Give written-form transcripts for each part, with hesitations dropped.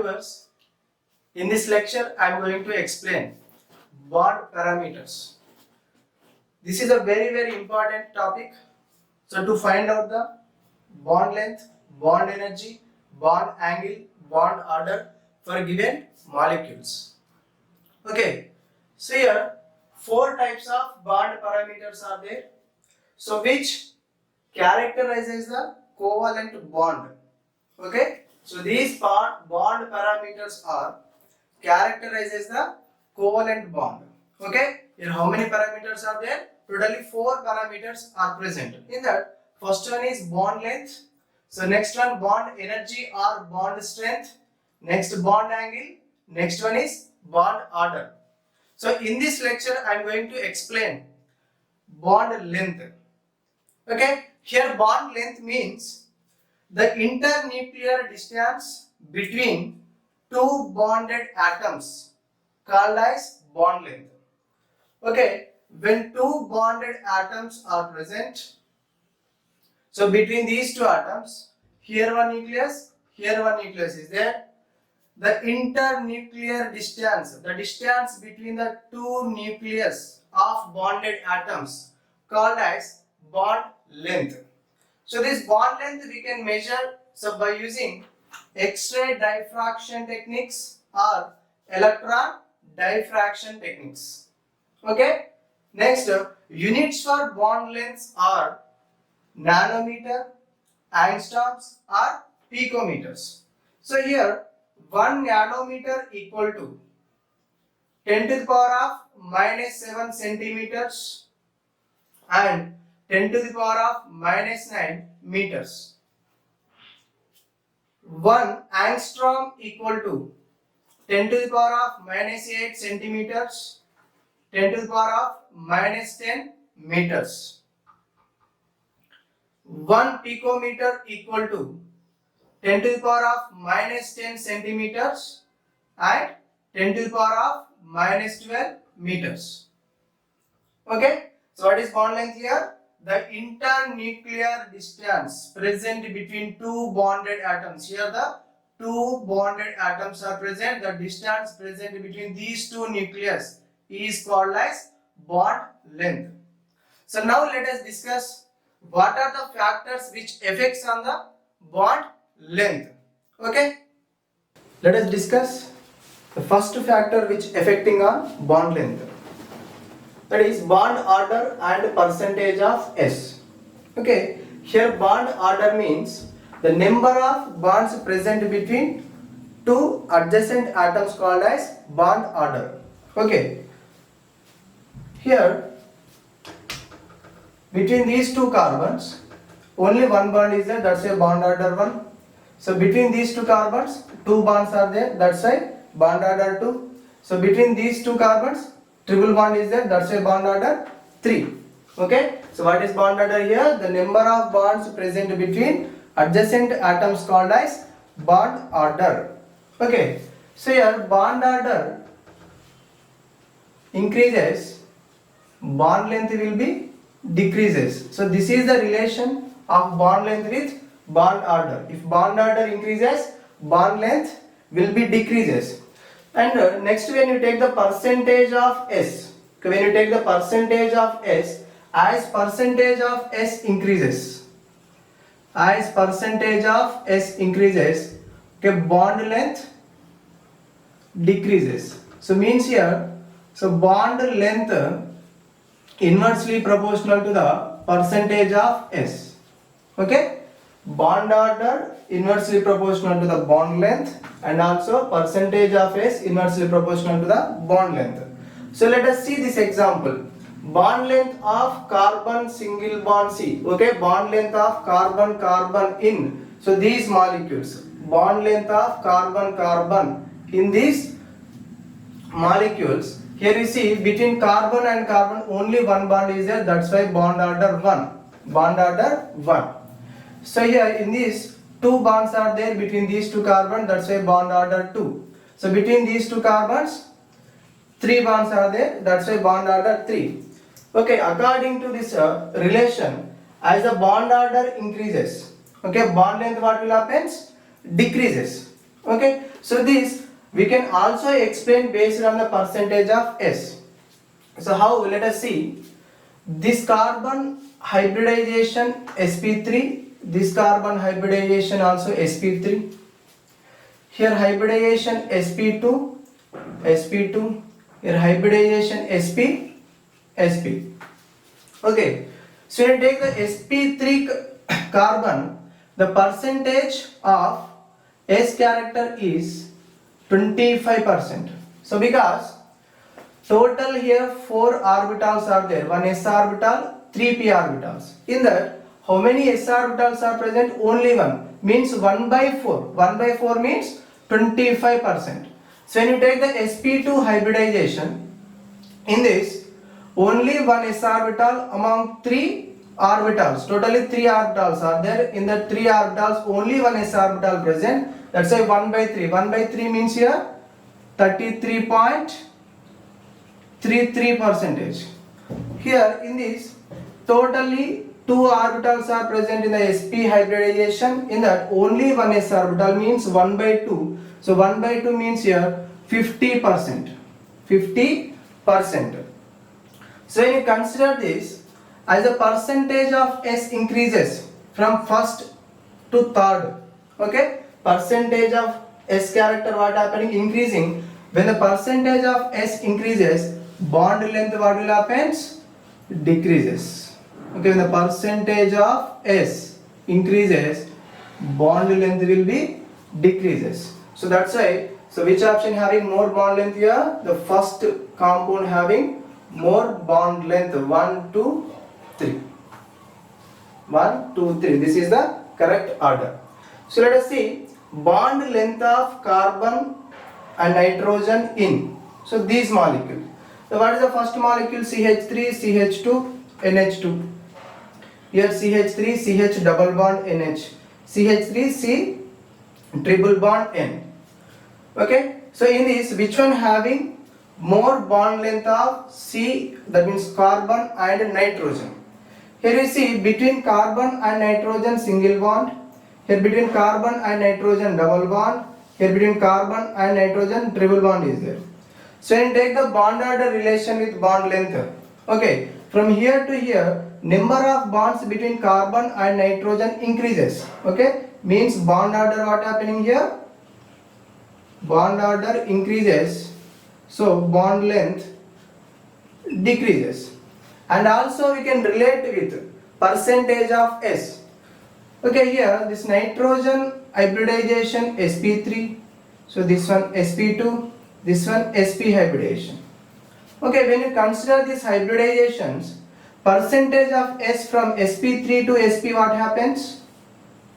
viewers, in this lecture I am going to explain bond parameters. This is a very important topic. So to find out the bond length, bond energy, bond angle, bond order for given molecules. Okay, so here four types of bond parameters are there. So which characterizes the covalent bond. Okay, so these bond parameters are characterizes the covalent bond. Okay, here how many parameters are there? Totally four parameters are present. In that, first one is bond length. So next one bond energy or bond strength. Next bond angle. Next one is bond order. So in this lecture I am going to explain bond length. Okay, here bond length means the internuclear distance between two bonded atoms called as bond length. Okay, when two bonded atoms are present, so between these two atoms, here one nucleus is there. The internuclear distance, the distance between the two nucleus of bonded atoms called as bond length. So this bond length we can measure by using X-ray diffraction techniques or electron diffraction techniques. Okay. Next, units for bond lengths are nanometer, angstroms or picometers. So here 1 nanometer equal to 10 to the power of minus 7 centimeters and 10 to the power of minus 9 meters. 1 angstrom equal to 10 to the power of minus 8 centimeters, 10 to the power of minus 10 meters. 1 picometer equal to 10 to the power of minus 10 centimeters and 10 to the power of minus 12 meters. Okay, so what is bond length here? The internuclear distance present between two bonded atoms. Here the two bonded atoms are present. The distance present between these two nucleus is called as bond length. So now let us discuss what are the factors which affects on the bond length. Okay, let us discuss the first factor which affecting on bond length. That is bond order and percentage of S. Okay, here bond order means the number of bonds present between two adjacent atoms called as bond order. Okay, here between these two carbons only one bond is there, that's a bond order 1. So between these two carbons two bonds are there, that's a bond order 2. So between these two carbons triple bond is there, that's a bond order 3. Okay, so what is bond order here? The number of bonds present between adjacent atoms called as bond order. Okay, so here bond order increases, bond length will be decreases. So this is the relation of bond length with bond order. If bond order increases, bond length will be decreases. And next, when you take the percentage of S, when you take the percentage of S, as percentage of S increases, okay, bond length decreases. So means here, so bond length inversely proportional to the percentage of S. Okay, bond order inversely proportional to the bond length and also percentage of S inversely proportional to the bond length. So let us see this example. Bond length of carbon single bond C. Okay, bond length of carbon carbon in. So these molecules, bond length of carbon carbon in these molecules. Here you see between carbon and carbon only one bond is there, that's why bond order 1. Bond order 1. So here in this two bonds are there between these two carbons, that's why bond order 2. So between these two carbons three bonds are there, that's why bond order 3. Okay, according to this relation, as the bond order increases, okay, bond length what will happen? Decreases. Okay, so this we can also explain based on the percentage of S. So how? Let us see. This carbon hybridization sp3, this carbon hybridization also sp3. Here hybridization sp2, sp2. Here hybridization sp. Okay. So when you take the sp3 carbon, the percentage of S character is 25%. So because total here 4 orbitals are there, one s orbital, 3 p orbitals. In that, how many s orbitals are present? Only one. Means 1 by 4. 1 by 4 means 25%. So when you take the sp2 hybridization, in this only one s orbital among 3 orbitals, totally 3 orbitals are there. In the 3 orbitals only one s orbital present. That's why 1 by 3. 1 by 3 means here 33.33%. Here in this totally 2 orbitals are present in the sp hybridization. In that only one s orbital means 1 by 2. So 1 by 2 means here 50%. 50%. So when you consider this as the percentage of S increases from first to third, okay, percentage of S character what happening? Increasing. When the percentage of S increases, bond length what will happens? Decreases. Okay, when the percentage of S increases, bond length will be decreases. So that's why, so which option having more bond length here? The first compound having more bond length, 1, 2, 3. 1, 2, 3. This is the correct order. So let us see bond length of carbon and nitrogen in. So these molecules. So what is the first molecule? CH3, CH2, NH2. Here CH3, CH double bond NH. CH3, C triple bond N. Okay. So in this, which one having more bond length of C, that means carbon and nitrogen? Here you see between carbon and nitrogen single bond. Here between carbon and nitrogen double bond. Here between carbon and nitrogen triple bond is there. So when you take the bond order relation with bond length, okay, from here to here, number of bonds between carbon and nitrogen increases. Okay, means bond order what happening here? Bond order increases, so bond length decreases. And also we can relate with percentage of S. Okay, here this nitrogen hybridization sp3, so this one sp2, this one sp hybridization. Okay, when you consider these hybridizations, percentage of S from sp3 to sp what happens?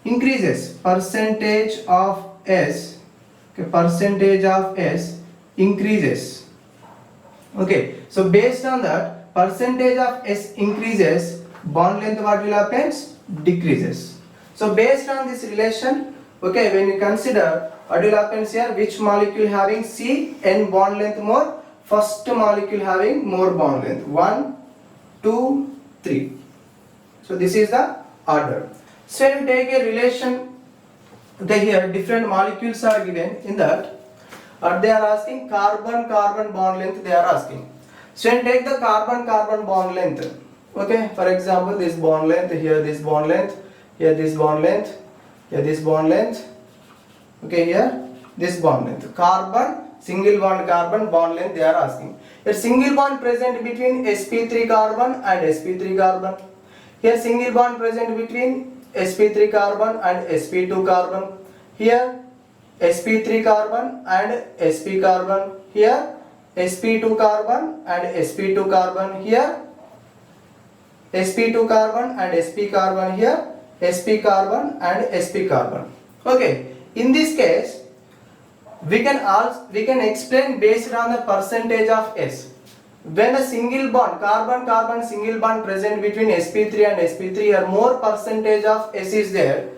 Increases. Percentage of S, okay, percentage of S increases. Okay, so based on that, percentage of S increases, bond length what will happens? Decreases. So based on this relation, okay, when you consider what will happens here, which molecule having C N bond length more? First molecule having more bond length, 1, 2, 3. So this is the order. So when you take a relation, okay, here different molecules are given. In that, they are asking carbon bond length they are asking. So when you take the carbon bond length, okay, for example this bond length, here this bond length, here this bond length, here this bond length, okay, here this bond length, carbon single bond length they are asking. Here single bond present between sp3 carbon and sp3 carbon. Here single bond present between sp3 carbon and sp2 carbon. Here sp3 carbon and sp carbon. Here sp2 carbon and sp2 carbon. Here sp2 carbon and sp carbon. Here sp carbon and sp carbon. Okay, in this case we can explain based on the percentage of S. When a single bond, carbon single bond present between sp3 and sp3 or more percentage of S is there,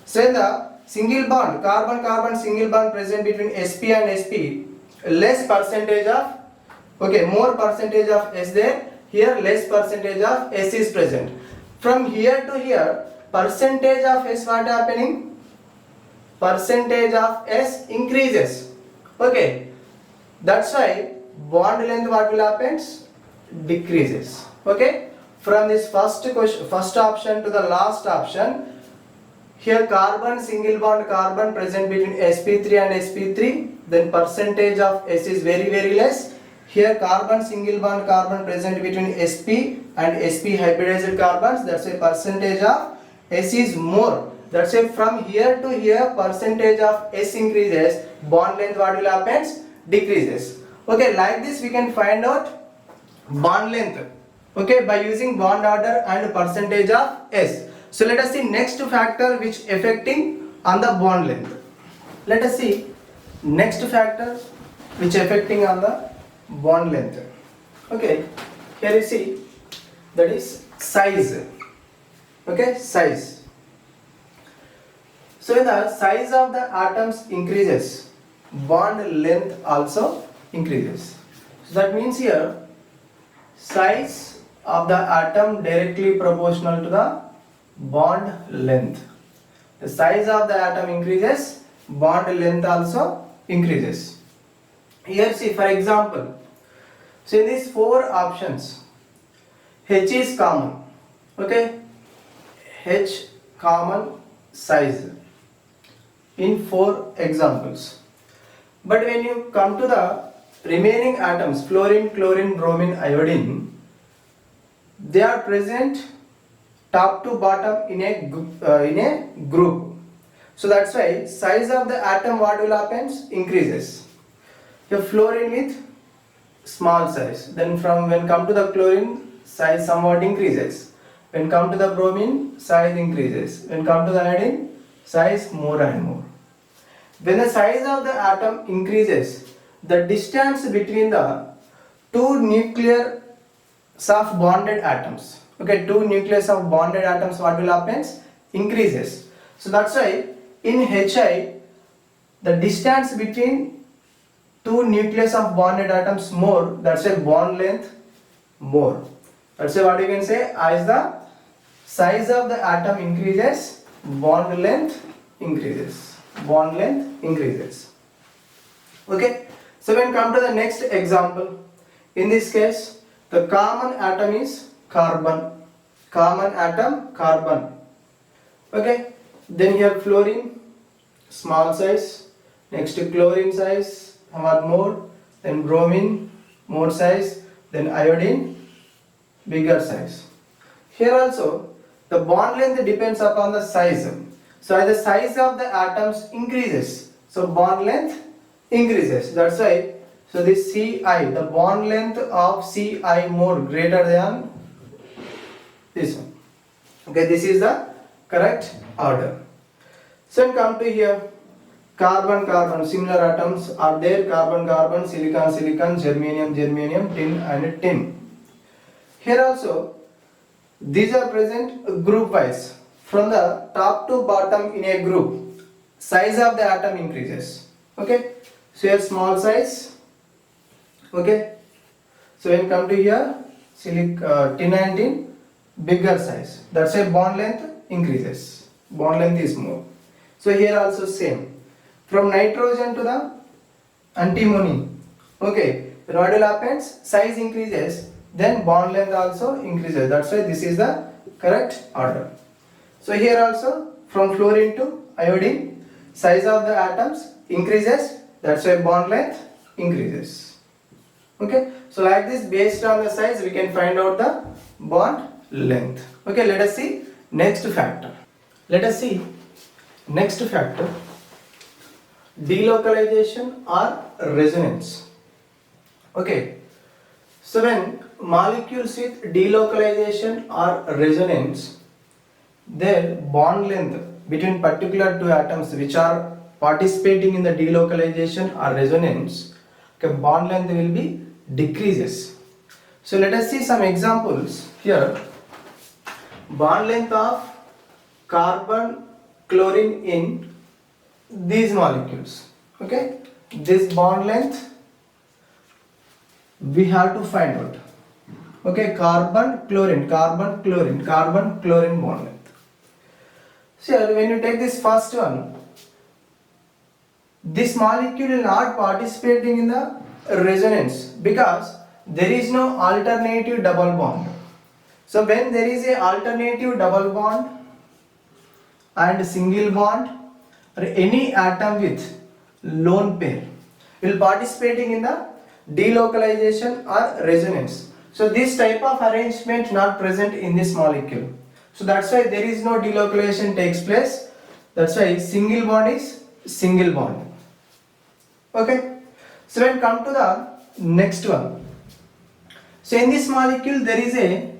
say the single bond, carbon single bond present between sp and sp, less percentage of, okay, more percentage of S there, here less percentage of S is present. From here to here, percentage of S what happening? percentage of S increases. Okay, that's why bond length what will happen? Decreases. Okay, from this first option to the last option, here carbon single bond carbon present between sp3 and sp3, then percentage of S is very less. Here carbon single bond carbon present between sp and sp hybridized carbons, that's a percentage of S is more. That's why from here to here percentage of S increases, bond length what will happen? Decreases. Okay, like this we can find out bond length, okay, by using bond order and percentage of S. So let us see next factor which affecting on the bond length. Let us see next factor which affecting on the bond length. Okay, here you see that is size. Okay, size. So when the size of the atoms increases, bond length also increases. So that means here size of the atom directly proportional to the bond length. The size of the atom increases, bond length also increases. Here see for example, so in these four options, H is common. Okay, H common size in four examples. But when you come to the remaining atoms, fluorine, chlorine, bromine, iodine, they are present top to bottom in a group. So that's why size of the atom what will happen? Increases. Your fluorine with small size. Then from when come to the chlorine, size somewhat increases. When come to the bromine, size increases. When come to the iodine, size more and more. When the size of the atom increases, the distance between the two nucleus of bonded atoms, okay, two nucleus of bonded atoms what will happen? Increases. So that's why in HI the distance between two nucleus of bonded atoms more, that's a bond length more. That's why what you can say, as the size of the atom increases, bond length increases. Bond length increases. Okay, so when come to the next example, in this case the common atom is carbon. Common atom carbon. Okay, then here fluorine small size, next to chlorine size somewhat more, then bromine more size, then iodine bigger size. Here also the bond length depends upon the size. So as the size of the atoms increases, so bond length increases. That's why, so this Ci, the bond length of Ci more greater than this one. Okay, this is the correct order. So come to here, carbon carbon, similar atoms are there, carbon carbon, silicon silicon, germanium germanium, tin and tin. Here also these are present group wise. From the top to bottom in a group, size of the atom increases. Okay, so here small size. Okay, so when come to here tin and tin bigger size, that's why bond length increases, bond length is more. So here also same, from nitrogen to the antimony. Okay, then what will happen? Size increases, then bond length also increases. That's why this is the correct order. So here also from fluorine to iodine, size of the atoms increases, that's why bond length increases. Okay, so like this, based on the size we can find out the bond length. Okay, let us see next factor. Let us see next factor, delocalization or resonance. Okay, so when molecules with delocalization or resonance, their bond length between particular two atoms which are participating in the delocalization or resonance, okay, bond length will be decreases. So let us see some examples here. Bond length of carbon chlorine in these molecules. Okay, this bond length we have to find out. Okay, carbon chlorine bond length. So when you take this first one, this molecule will not participating in the resonance because there is no alternative double bond. So when there is a alternative double bond and single bond or any atom with lone pair will participating in the delocalization or resonance. So this type of arrangement not present in this molecule. So that's why there is no delocalization takes place. That's why single bond is single bond. Okay. So when come to the next one. So in this molecule there is a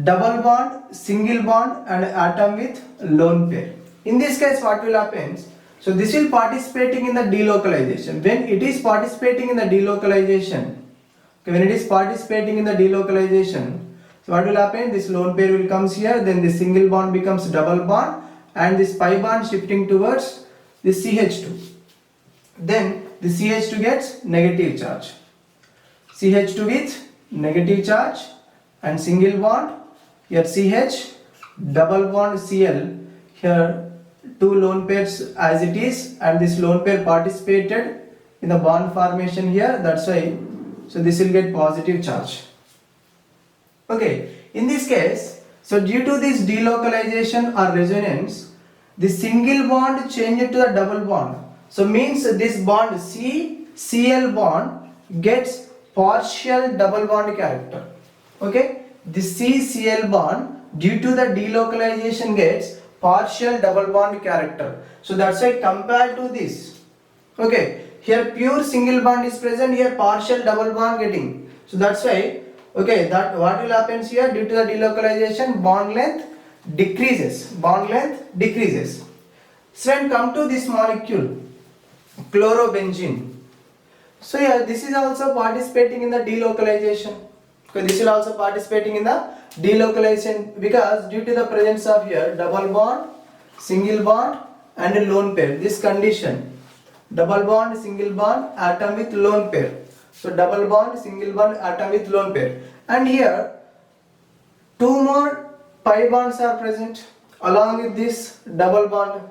double bond, single bond and atom with lone pair. In this case what will happen? So this will participating in the delocalization. When it is participating in the delocalization, okay, when it is participating in the delocalization, so what will happen? This lone pair will comes here, then the single bond becomes double bond and this pi bond shifting towards the CH2. Then the CH2 gets negative charge. CH2 with negative charge and single bond, here CH, double bond Cl, here two lone pairs as it is, and this lone pair participated in the bond formation here, that's why, so this will get positive charge. Okay, in this case, so due to this delocalization or resonance, the single bond changed to the double bond. So means this bond Cl bond gets partial double bond character. Okay, the Cl bond due to the delocalization gets partial double bond character. So that's why compared to this, okay, here pure single bond is present, here partial double bond getting. So that's why, okay, that what will happen here, due to the delocalization bond length decreases, bond length decreases. So when come to this molecule chlorobenzene, so here this is also participating in the delocalization. Okay, this will also participating in the delocalization because due to the presence of here double bond, single bond and a lone pair. This condition, double bond, single bond, atom with lone pair. So double bond, single bond, atom with lone pair. And here two more pi bonds are present along with this double bond.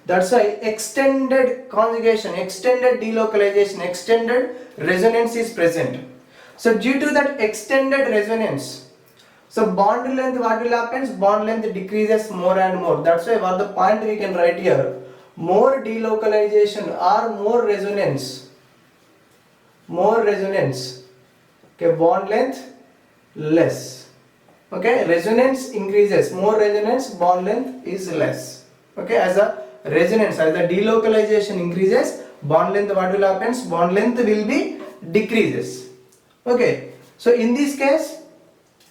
That's why extended conjugation, extended delocalization, extended resonance is present. So due to that extended resonance, so bond length what will happen? Bond length decreases more and more. That's why what the point we can write here, more delocalization or more resonance. Okay, bond length less. Okay, resonance increases, more resonance, bond length is less. Okay, as a resonance, as the delocalization increases, bond length what will happen? Bond length will be decreases. Okay, so in this case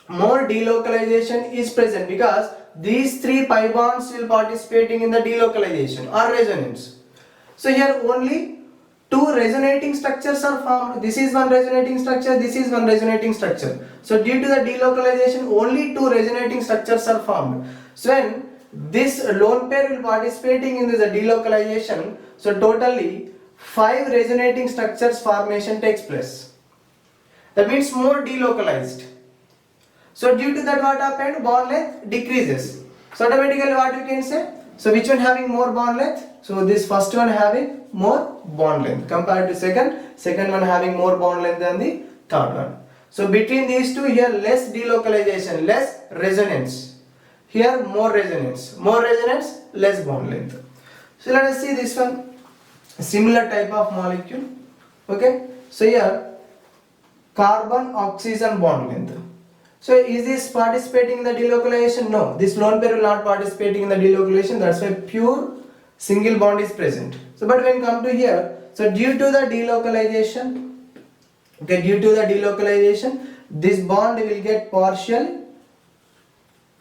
more delocalization is present because these three pi bonds will participating in the delocalization or resonance. So here only two resonating structures are formed. This is one resonating structure, this is one resonating structure. So due to the delocalization only two resonating structures are formed. So when this lone pair will participating in this delocalization, so totally 5 resonating structures formation takes place. That means more delocalized. So due to that what happened? Bond length decreases. So automatically what you can say? So which one having more bond length? So this first one having more bond length compared to second one having more bond length than the third one. So between these two here less delocalization, less resonance. Here more resonance, less bond length. So let us see this one, similar type of molecule. Okay, so here carbon oxygen bond length. So is this participating in the delocalization? No, this lone pair will not participating in the delocalization. That's why pure single bond is present. So but when come to here, so due to the delocalization, okay, due to the delocalization, this bond will get partial.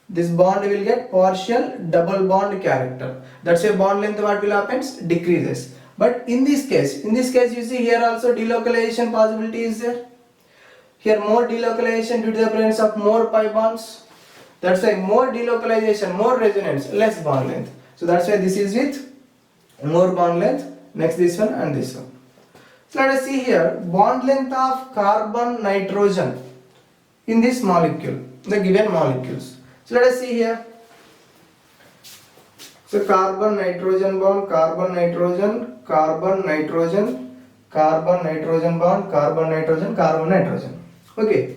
This bond will get partial double bond character. That's why bond length what will happen? Decreases. But in this case you see here also delocalization possibility is there. Here more delocalization due to the presence of more pi bonds. That's why more delocalization, more resonance, less bond length. So that's why this is with more bond length. Next this one and this one. So let us see here bond length of carbon nitrogen in this molecule, the given molecules. So let us see here. So carbon nitrogen bond, carbon nitrogen, carbon nitrogen, carbon nitrogen bond, carbon nitrogen, carbon nitrogen. Okay.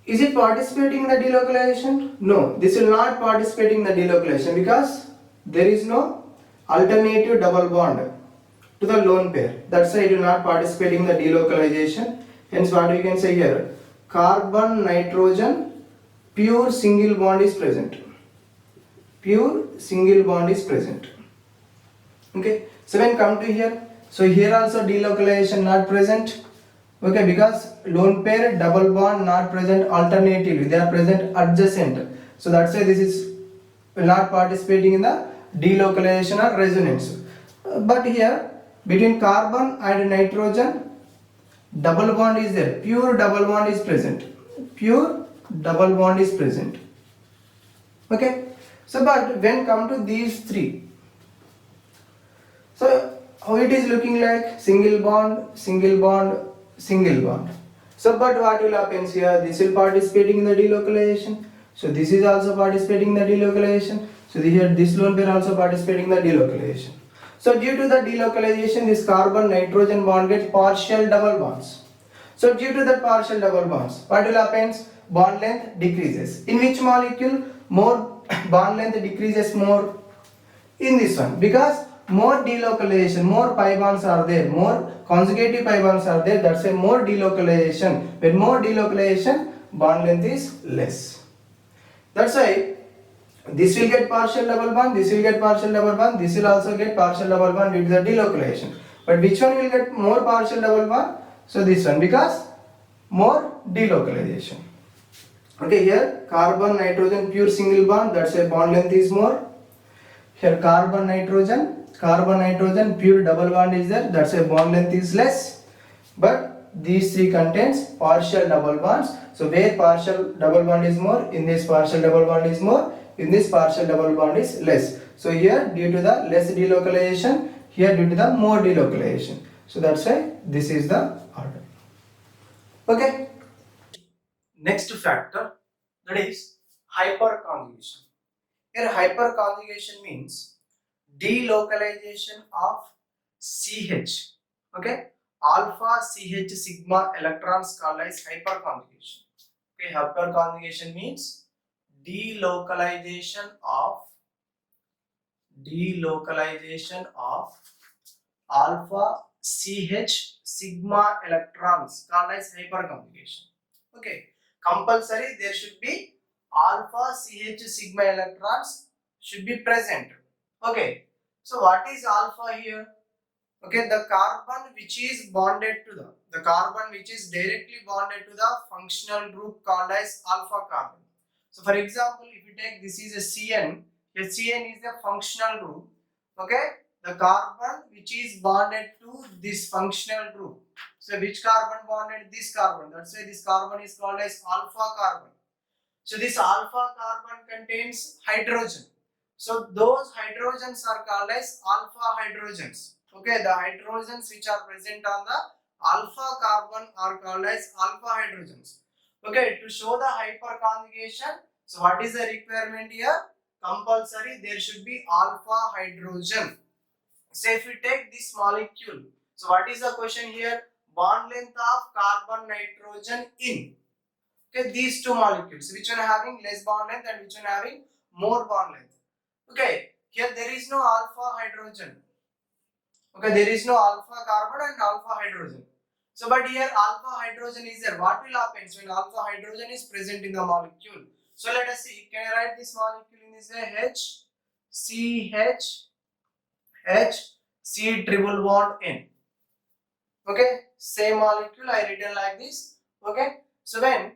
Is it participating in the delocalization? No, this will not participate in the delocalization because there is no alternative double bond to the lone pair. That's why it will not participate in the delocalization. Hence what we can say here, carbon nitrogen pure single bond is present. Pure single bond is present. Okay, so when come to here, so here also delocalization not present. Okay, because lone pair double bond not present alternatively, they are present adjacent. So that's why this is not participating in the delocalization or resonance. But here between carbon and nitrogen double bond is there, pure double bond is present, pure double bond is present. Okay, so but when come to these three, so how it is looking like, single bond, single bond, single bond. So but what will happen here, this will participating in the delocalization, so this is also participating in the delocalization, so here this lone pair also participating in the delocalization. So due to the delocalization, this carbon nitrogen bond gets partial double bonds. So due to that partial double bonds, what will happen, bond length decreases. In which molecule more bond length decreases more? In this one, because more delocalization, more pi bonds are there, more consecutive pi bonds are there, that's a more delocalization. When more delocalization, bond length is less. That's why this will get partial double bond, this will get partial double bond, this will also get partial double bond due to the delocalization. But which one will get more partial double bond? So this one, because more delocalization. Okay, here carbon nitrogen pure single bond, that's why bond length is more. Here carbon nitrogen pure double bond is there, that's why bond length is less. But these three contains partial double bonds. So where partial double bond is more, in this partial double bond is more, in this partial double bond is less. So here due to the less delocalization, here due to the more delocalization. So that's why this is the order. Okay. Next factor, that is hyperconjugation. Here hyperconjugation means delocalization of CH. Okay, alpha CH sigma electrons called as hyperconjugation. Okay, hyperconjugation means delocalization of alpha CH sigma electrons called as hyperconjugation. Okay, compulsory there should be alpha CH sigma electrons should be present. Okay, so what is alpha here? Okay, the carbon which is bonded to the carbon which is directly bonded to the functional group called as alpha carbon. So for example, if you take this is a CN, a CN is the functional group. Okay, the carbon which is bonded to this functional group. So which carbon bonded? This carbon. That's why this carbon is called as alpha carbon. So this alpha carbon contains hydrogen. So those hydrogens are called as alpha hydrogens. Okay, the hydrogens which are present on the alpha carbon are called as alpha hydrogens. Okay, to show the hyperconjugation, so what is the requirement here? Compulsory there should be alpha hydrogen. So if we take this molecule, so what is the question here? Bond length of carbon nitrogen in, okay, these two molecules, which one having less bond length and which one having more bond length. Okay, here there is no alpha hydrogen. Okay, there is no alpha carbon and alpha hydrogen. So but here alpha hydrogen is there. What will happen when alpha hydrogen is present in the molecule? So let us see, can I write this molecule in this way? H C H C triple bond N. Okay, same molecule I written like this. Okay, so when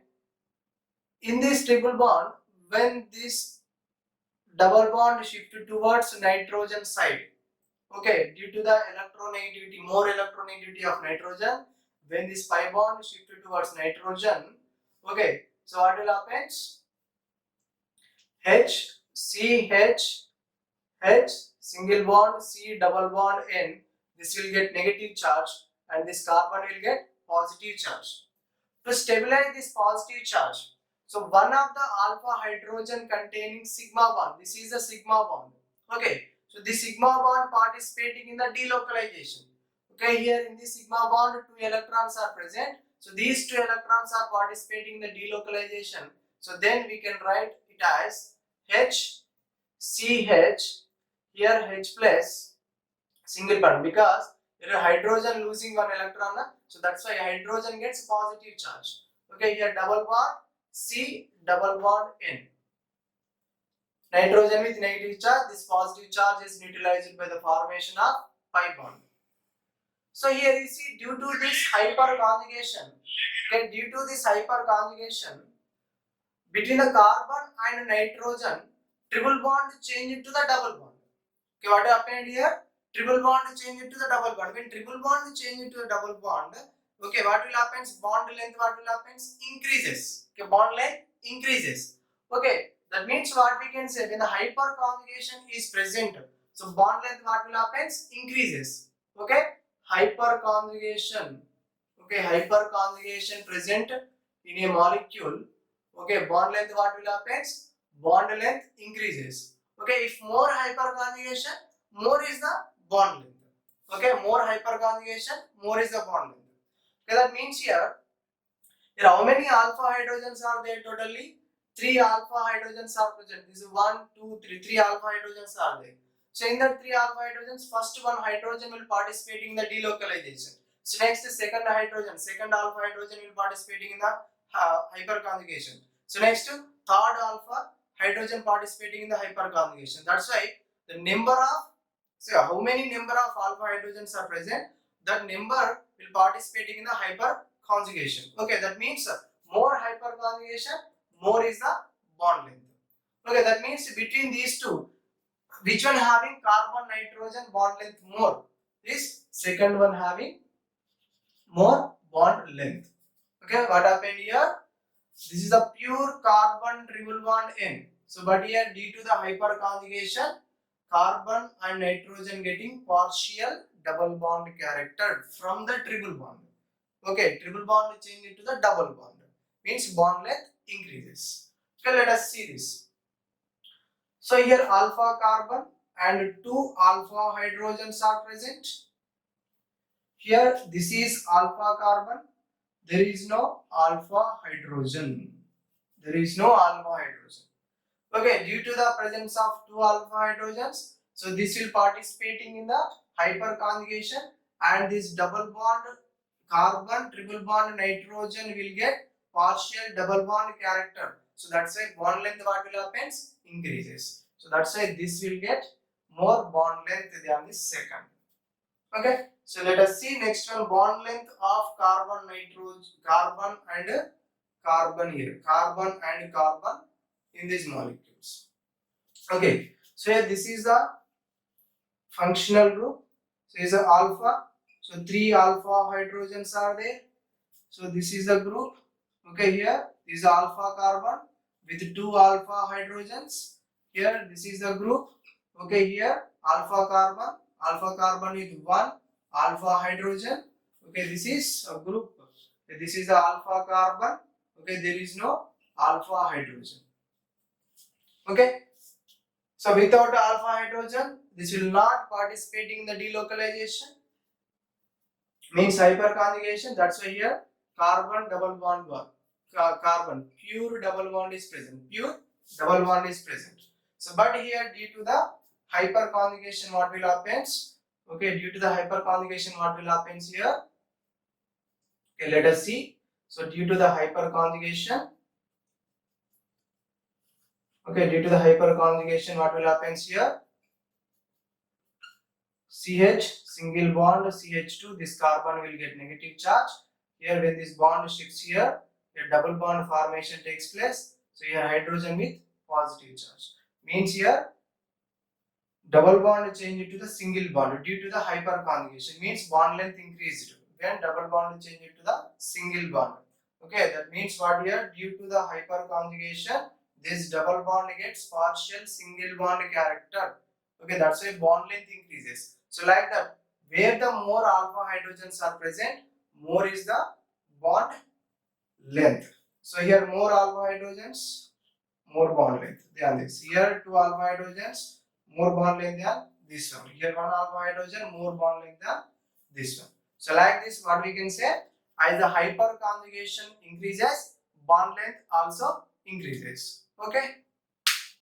in this triple bond, when this double bond shifted towards nitrogen side, okay, due to the electronegativity, more electronegativity of nitrogen, when this pi bond shifted towards nitrogen, okay, so what will happen? H C H single bond C double bond N, this will get negative charge and this carbon will get positive charge. To stabilize this positive charge, So one of the alpha hydrogen containing sigma bond. This is a sigma bond. Okay. So the sigma bond participating in the delocalization. Okay. Here in the sigma bond, 2 electrons are present. So these 2 electrons are participating in the delocalization. So then we can write it as H, CH. Here H plus single bond, because there is hydrogen losing 1 electron, so that's why hydrogen gets positive charge. Okay, here double bond C, double bond N. Nitrogen with negative charge, this positive charge is neutralized by the formation of pi bond. So here you see, due to this hyperconjugation, okay, due to this hyperconjugation between the carbon and nitrogen, triple bond change to the double bond. Okay, what happened here? Triple bond change it to the double bond. When triple bond change it to a double bond, okay, what will happen? Bond length, what will happen? Increases. Okay, bond length increases. Okay, that means what we can say, when the hyperconjugation is present, so bond length, what will happen? Increases. Okay, hyperconjugation. Okay, hyperconjugation present in a molecule. Okay, bond length, what will happen? Bond length increases. Okay, if more hyperconjugation, more is the bond length. Okay, more hyperconjugation, more is the bond length. Okay, that means here how many alpha hydrogens are there totally? 3 alpha hydrogens are present. This is 1, 2, 3. 3 alpha hydrogens are there. So in that 3 alpha hydrogens, first one hydrogen will participate in the delocalization. So next the second hydrogen, second alpha hydrogen will participating in the hyperconjugation. So next third alpha hydrogen participating in the hyperconjugation. That's why the number of, so how many number of alpha hydrogens are present, that number will participating in the hyperconjugation. Okay, that means more hyperconjugation, more is the bond length. Okay, that means between these two, which one having carbon nitrogen bond length more? This second one having more bond length. Okay, what happened here? This is a pure carbon triple bond N. So, but here due to the hyperconjugation, carbon and nitrogen getting partial double bond character from the triple bond. Okay, triple bond change into the double bond. Means bond length increases. Okay, let us see this. So here alpha carbon and 2 alpha hydrogens are present. Here this is alpha carbon. There is no alpha hydrogen. There is no alpha hydrogen. Okay, due to the presence of 2 alpha hydrogens, so this will participating in the hyperconjugation, and this double bond carbon triple bond nitrogen will get partial double bond character. So that's why bond length what will happen? Increases. So that's why this will get more bond length than the second. Okay, so let us see next one, bond length of carbon carbon and carbon here, carbon and carbon in these molecules. Okay, so here this is the functional group. So is a alpha. So 3 alpha hydrogens are there. So this is the group. Okay, here this is alpha carbon with 2 alpha hydrogens. Here this is the group. Okay, here alpha carbon with 1 alpha hydrogen. Okay, this is a group. This is the alpha carbon. Okay, there is no alpha hydrogen. Okay, so without alpha hydrogen, this will not participating in the delocalization. Means hyperconjugation. That's why here carbon double bond carbon pure double bond is present. Pure double bond is present. So, but here due to the hyperconjugation, what will happens? Okay, due to the hyperconjugation, what will happens here? Okay, let us see. So, due to the hyperconjugation, okay, due to the hyperconjugation, what will happens here? CH single bond CH2, this carbon will get negative charge. Here when this bond shifts here, a double bond formation takes place. So here hydrogen with positive charge. Means here double bond change to the single bond due to the hyperconjugation. Means bond length increased when double bond change to the single bond. Okay, that means what here, due to the hyperconjugation, this double bond gets partial single bond character. Okay, that's why bond length increases. So like that, where the more alpha hydrogens are present, more is the bond length. So here more alpha hydrogens, more bond length. Than this. Here two alpha hydrogens, more bond length than this one. Here one alpha hydrogen, more bond length than this one. So like this, what we can say, as the hyperconjugation increases, bond length also increases. Okay.